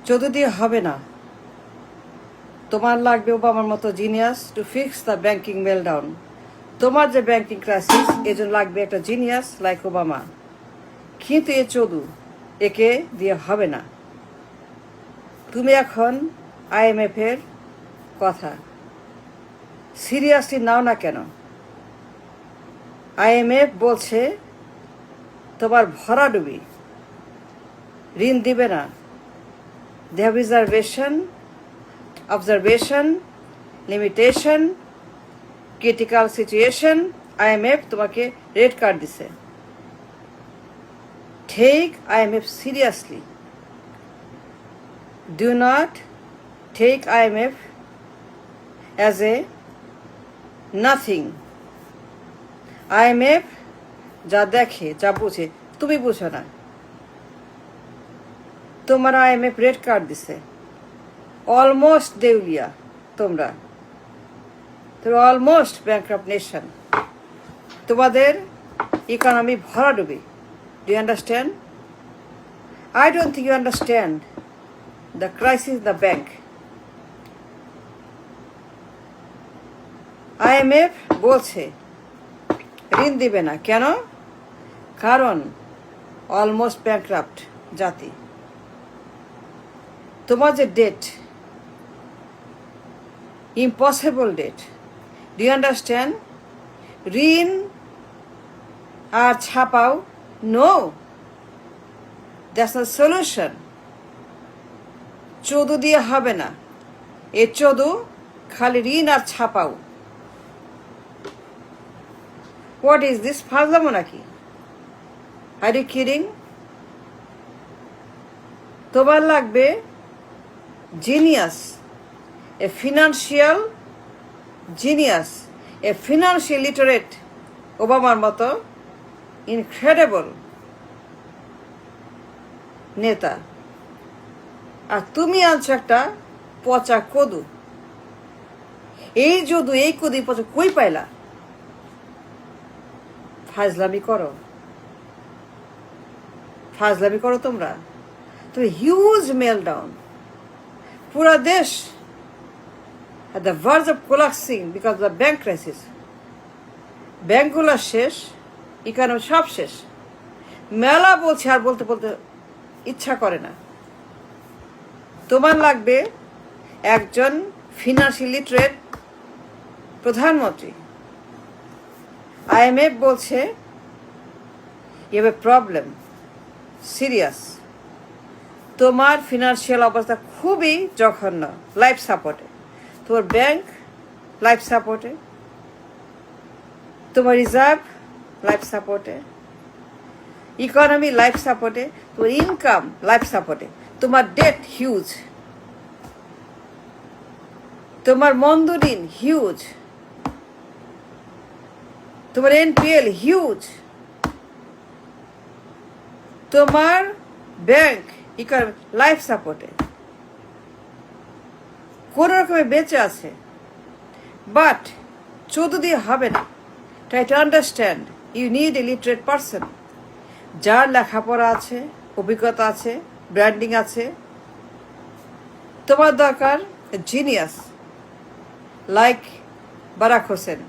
চোদ্দ দিয়ে হবে না। তোমার লাগবে ওবামার মতো genius to fix the banking meltdown. তোমার যে ব্যাংকিং ক্রাইসিস, এজন্য লাগবে একটা জিনিয়াস লাইক ওবামা। কিন্তু এ চোদু, একে দিয়ে হবে না। তুমি এখন IMF এর কথা সিরিয়াসলি নাও না কেন? IMF বলছে তোমার ভরাডুবি, ঋণ দিবে না। They have observation, limitation, critical situation. IMF তোমাকে রেড কার্ড দিছে। Take IMF seriously. Do not take IMF as a nothing. IMF যা দেখে, যা বুঝে, তুমি বুঝো না। তোমার IMF রেড কার্ড দিছে। অলমোস্ট দেউলিয়া তোমরা, অলমোস্ট ব্যাংক্রাপ্ট নেশন। তোমাদের economy ভরাডুবি। Do you understand? I don't think you understand the crisis in the bank. IMF বলছে ঋণ দিবে না। কেন? কারণ অলমোস্ট ব্যাংক্রাপ্ট জাতি। তোমার যে debt, impossible debt. Do you understand? ঋণ আর ছাপাও, নো, দ্যাটস নট সলিউশন। চোদ্দ দিয়ে হবে না। এ চোদ্দ খালি ঋণ আর ছাপাও। What is this? ফাজলামো নাকি? Are you kidding? তোমার লাগবে genius, a financial genius, a financial literate ওবামার মতো ইনক্রেডিবল নেতা। আর তুমি আনছো একটা পচা কদু। এই যদু, এই কদু পচা কই পাইলা? ফাজলামি করো, ফাজলামি করো তোমরা। তুমি হিউজ মেলডাউন, পুরা দেশ at the verge of collapsing because of the bank crisis. ব্যাংকগুলো শেষ, ইকোনমি সব শেষ। মেলা বলছে, আর বলতে বলতে ইচ্ছা করে না। তোমার লাগবে একজন ফিনান্সিয়াল লিটারেট প্রধানমন্ত্রী। IMF বলছে you have a problem, serious. তোমার ফিনান্সিয়াল অবস্থা খুবই জঘন্য, লাইফ সাপোর্টে। তোমার ব্যাংক লাইফ সাপোর্টে, তোমার রিজার্ভ লাইফ সাপোর্টে, ইকোনমি লাইফ সাপোর্টে, তোমার ইনকাম লাইফ সাপোর্টে, তোমার ডেট হিউজ, তোমার মন্দঋণ হিউজ, তোমার NPL হিউজ, তোমার ব্যাংক ইকোনমি লাইফ সাপোর্টে কোন রকমে বেঁচে আছে। বাট চোদ্দ দিয়ে হবে না। Try to understand, you need a literate person, যার লেখাপড়া আছে, অভিজ্ঞতা আছে, ব্র্যান্ডিং আছে। তোমার দরকার genius like Barack Hussein,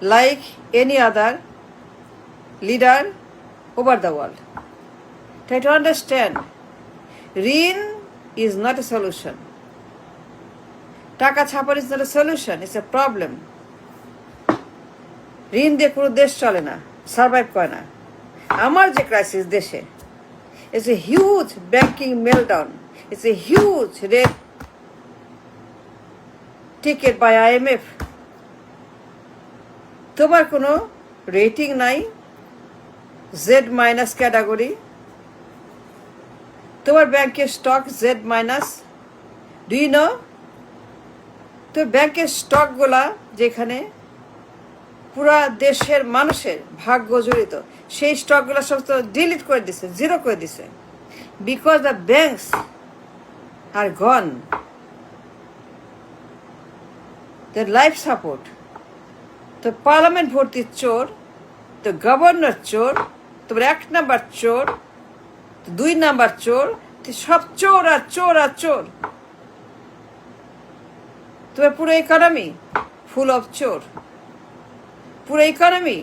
like any other leader over the world. Try to understand, ঋণ ইজ নট এ সলিউশন। টাকা ছাপার is not a solution, it's a problem. ঋণ দিয়ে কোনো দেশ চলে না, সার্ভাইভ করে না। আমার যে ক্রাইসিস দেশে, it's a huge banking meltdown, it's a huge red ticket by IMF। তোমার কোনো রেটিং নাই, Z- ক্যাটাগরি। তোমার ব্যাংকের stock Z-। Do you know? তো ব্যাংকের স্টকগুলা যেখানে পুরা দেশের মানুষের ভাগ্য জড়িত, সেই স্টকগুলো সব তো ডিলিট করে দিছে, জিরো করে দিছে, because the banks are gone. The life support. তো পার্লামেন্ট ভর্তি চোর, তো গভর্নর চোর, তোমার 1 নাম্বার চোর, 2 নাম্বার চোর, সব চোর আর চোর আর চোর। তোমার পুরো ইকোনমি ফুল অফ চোর। পুরো economy,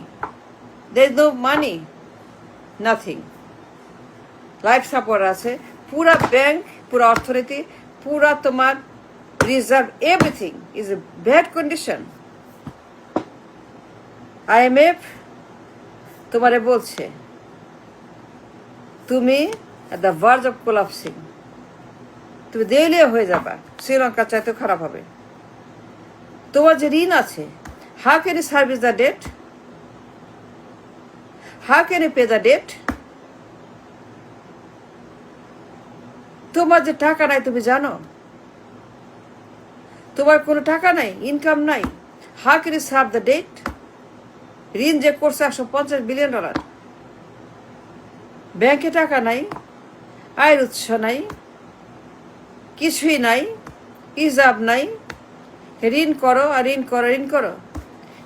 there is no money, nothing. Life support আছে, পুরা ব্যাংক, পুরা অর্থনীতি, পুরা তোমার reserve, everything is a bad condition. IMF তোমারে বলছে তুমি at the verge of collapsing, তুমি দেউলিয়া হয়ে যাবা, শ্রীলঙ্কার চাইতেও খারাপ হবে। তোমার যে ঋণ আছে, how can you service the debt? How can you pay the debt? তোমার যে টাকা নাই তুমি জানো, তোমার কোনো টাকা নাই, ইনকাম নাই, how can you serve the debt? ঋণ যে করছে $150 বিলিয়ন, ব্যাংকে টাকা নাই, আয়ের উৎস নাই, কিছুই নাই, হিসাব নাই, ঋণ করো আর ঋণ করো, ঋণ করো।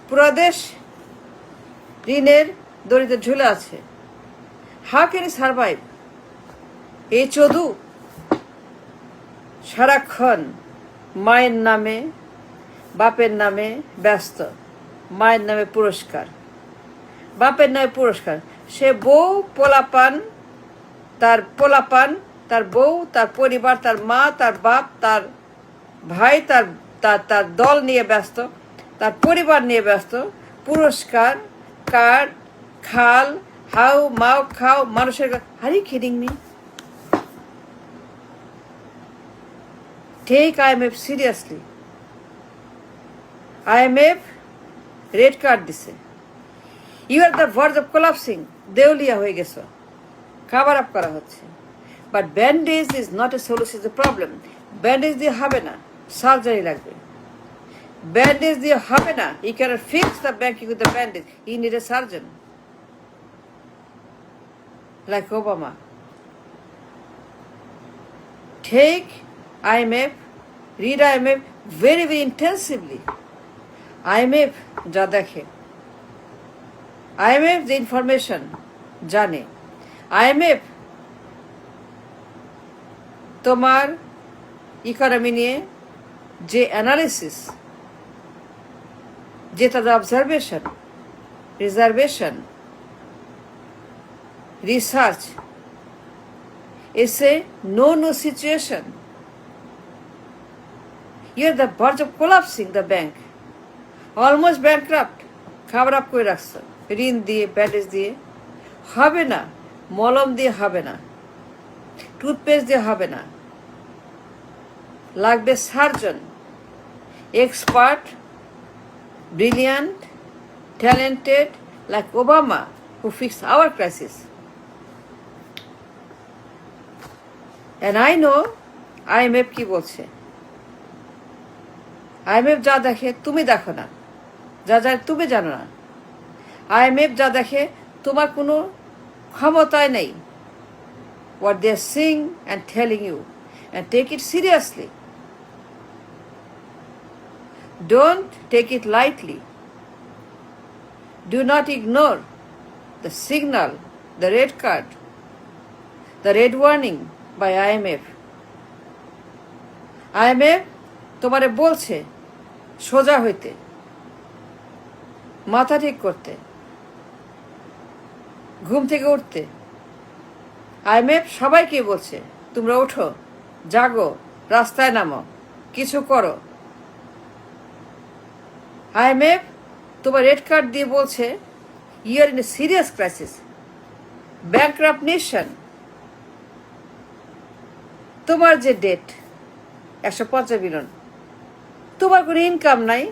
পুরো দেশ ঋণের দড়িতে ঝুলে আছে। How can you survive? এই চোদু সারাক্ষণ মায়ের নামে বাপের নামে ব্যস্ত, মায়ের নামে পুরস্কার, বাপের নামে পুরস্কার। সে বউ পোলাপান, তার পোলাপান, তার বউ, তার পরিবার, তার মা, তার বাপ, তার ভাই, তার তার তার দল নিয়ে ব্যস্ত, তার পরিবার নিয়ে ব্যস্ত। পুরস্কার, কার্ড, খাল, হাউ মাও খাও, মানুষের হারি kidding me? Take IMF seriously. IMF red card দিছে। You are the verge of collapsing, দেউলিয়া হয়ে গেছো, কাভার আপ করা হচ্ছে। But bandage is not a solution, is a problem. Bandage দিয়ে হবে না, সার্জারি লাগবে। ব্যান্ডেজ দিয়ে হবে না, you can't fix the banking with the bandage, you need a surgeon like Obama. Take IMF, read IMF very, very intensively. IMF যা দেখে, IMF যে ইনফরমেশন জানে, IMF তোমার ইকোনমি নিয়ে যে অ্যানালিসিস, যে তাদের observation, reservation, research, it's a no situation. You're the verge of collapsing the bank, almost bankrupt. খাবার আপ করে রাখছো ঋণ দিয়ে, ব্যান্ডেজ দিয়ে। হবে না, মলম দিয়ে হবে না, টুথপেস্ট দিয়ে হবে না, লাগবে surgeon, expert, brilliant, talented, like Obama, who fixed our crisis. And I know IMF কি বলছে। IMF যা দেখে তুমি দেখো না, যা যা তুমি জানো না। IMF যা দেখে তোমার কোনো ক্ষমতায় নেই। What they are seeing and telling you, and take it seriously. Don't take it lightly. Do not ignore the signal, the red card, the red warning by IMF. IMF তোমারে বলছে সোজা হইতে, মাথা ঠিক করতে, ঘুম থেকে উঠতে। IMF সবাইকে বলছে তোমরা ওঠো, জাগো, রাস্তায় নামো, কিছু করো। IMF তোমার রেড কার্ড দিয়ে বলছে you are in a serious crisis, bankrupt nation. তোমার যে ডেট 150 বিলিয়ন, তোমার কোনো ইনকাম নাই,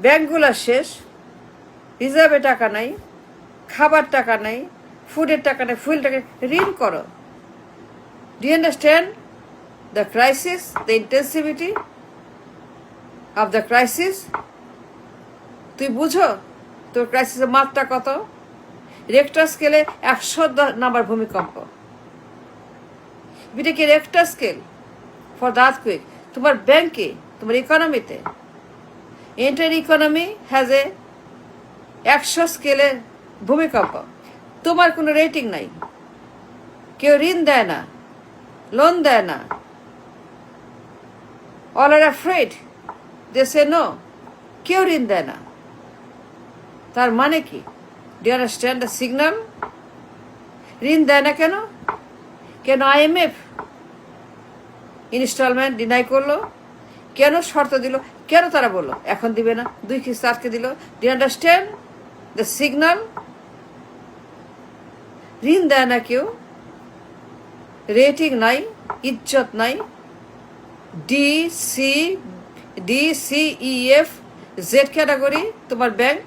ব্যাংকগুলো শেষ, রিজার্ভে টাকা নাই, খাবার টাকা নাই, ফুডের টাকা নাই, ফুয়েল টাকা, ঋণ করো। Do you understand the crisis, the intensivity of the crisis? তুই বুঝো তোর ক্রাইসিসের মাত্রা কত? রেক্টার স্কেলে 100 নাম্বার ভূমিকম্প। এটা কি Richter scale for the earthquake? তোমার ব্যাংকে, তোমার ইকোনমিতে, এন্টায়ার ইকোনমি হ্যাজ এ 100 স্কেলে ভূমিকম্প। তোমার কোনো রেটিং নাই, কেউ ঋণ দেয় না, লোন দেয় না, all are afraid, they say no, কেউ ঋণ দেয় না। তার মানে কি? Do you understand the signal? ঋণ দেয় না কেন? কেন IMF ইনস্টলমেন্ট ডিনাই করলো? কেন শর্ত দিল? কেন তারা বললো এখন দিবে না? 2 কিস্তি আটকে দিল। Do you understand the signal? ঋণ দেয় না কেউ, রেটিং নাই, ইজ্জত নাই, DCEF জেড ক্যাটাগরি তোমার ব্যাংক,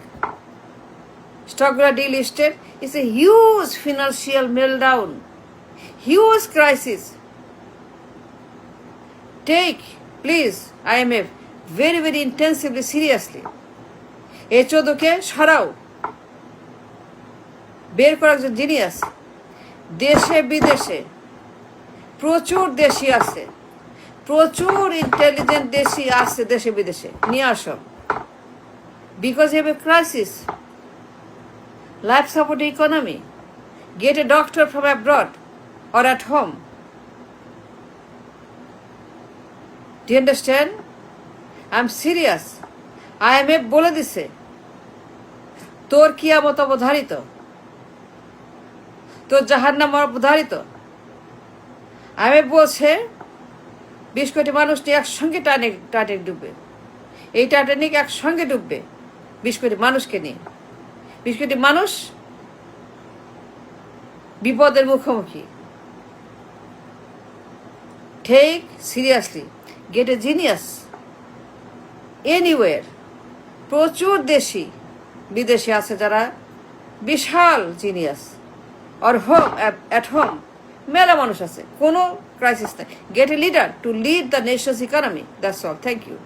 স্টকগুলা delisted. It's a huge financial meltdown, huge crisis. Take please IMF very very intensively seriously। এই 14কে সরাও, বের করা একজন জিনিয়াস। দেশে বিদেশে প্রচুর দেশি আছে, প্রচুর ইন্টেলিজেন্ট দেশি আছে দেশে বিদেশে, নিয়ে আসো। Because you have a crisis, life support economy, get a doctor from abroad or at home. Do you understand? I'm serious. IMF বলে দিছে তোর কিয়ামত অবধারিত, তোর জাহান্নাম অবধারিত। IMF বলছে 20 কোটি মানুষ নিয়ে একসঙ্গে টাইটানিক ডুববে। এই টাইটানিক একসঙ্গে ডুববে 20 কোটি মানুষকে নিয়ে। 20 কোটি মানুষ বিপদের মুখোমুখি। Take seriously, get a genius anywhere। প্রচুর দেশি বিদেশি আছে যারা বিশাল জিনিয়াস। আর হোম অ্যাট হোম মেলা মানুষ আছে, কোনো ক্রাইসিস নাই। Get a leader to lead the nation's economy, that's all. Thank you.